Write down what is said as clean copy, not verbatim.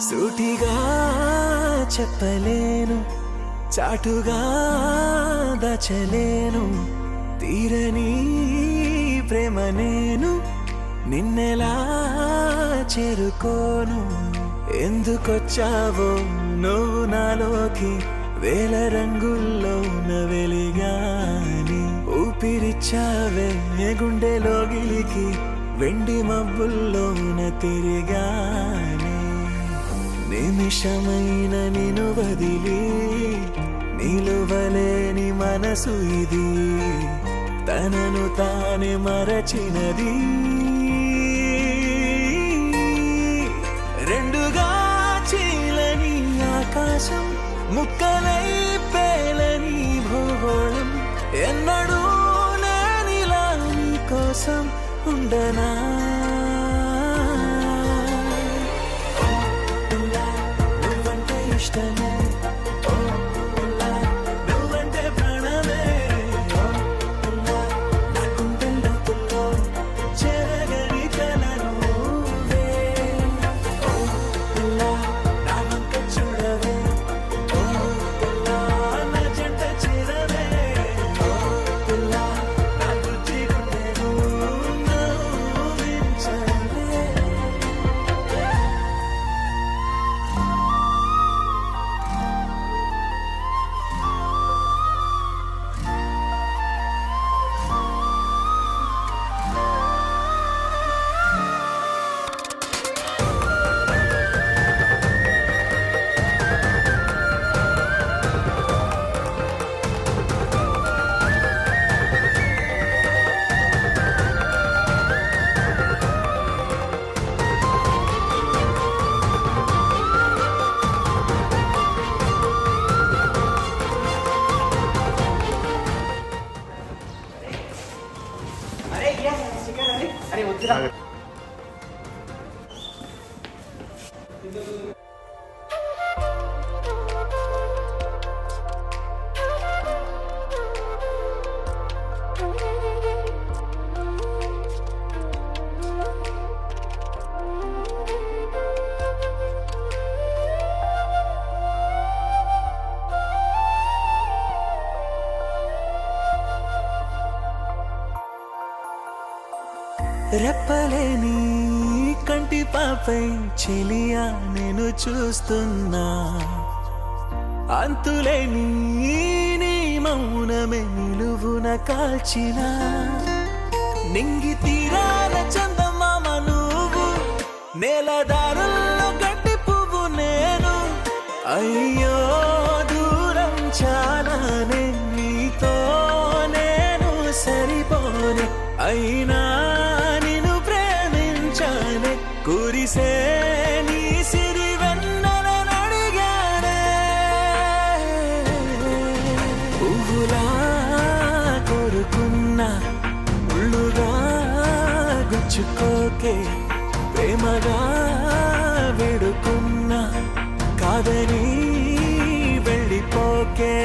సూటిగా చెప్పలేను, చాటుగా దాచలేను తీరని ప్రేమ నేను నిన్నెలా చేరుకోను. ఎందుకొచ్చావో నువ్వు నాలోకి వేల రంగుల్లోన వెలిగాని ఊపిరిచ్చావే గుండెలోగిలికి వెండి మబ్బుల్లోన తిరిగాని నిమిషమైన నిన్ను వదిలి నిలువలేని మనసు ఇది తనను తానే మరచినది. రెండుగా చీలని ఆకాశం ముక్కలై పేలని భూగోళం ఎన్నడూ నేనిలా నీ కోసం ఉండనా. నువ్వంటే ఇష్టమే, నువ్వంటే ప్రాణమే, నా గుండెల్లో చెరగని కలను నువ్వే. నా వంక చూడవే, నా జంట చేరవే, నా బుద్ధి గుండెను నవ్వించవే. రెప్పలేని కంటి పాపై చెలియా నేను చూస్తున్నా, అంతులేని నీ మౌనమే నిలువున కాల్చిన నింగి తీరాల చందమామ నువ్వు, నేలదారుల్లో గడ్డి పువ్వు నేను. అయ్యో దూరం చాలానే నీతో నేను సరిపోనే, అయినా నిన్ను ప్రేమించానే కురిసే నీ సిరి వెన్నెలను అడిగానే. పువ్వులా కోరుకున్నా ముళ్ళుగా గుచ్చుకోకే, ప్రేమగా వేడుకున్నా కాదని వెళ్ళిపోకే.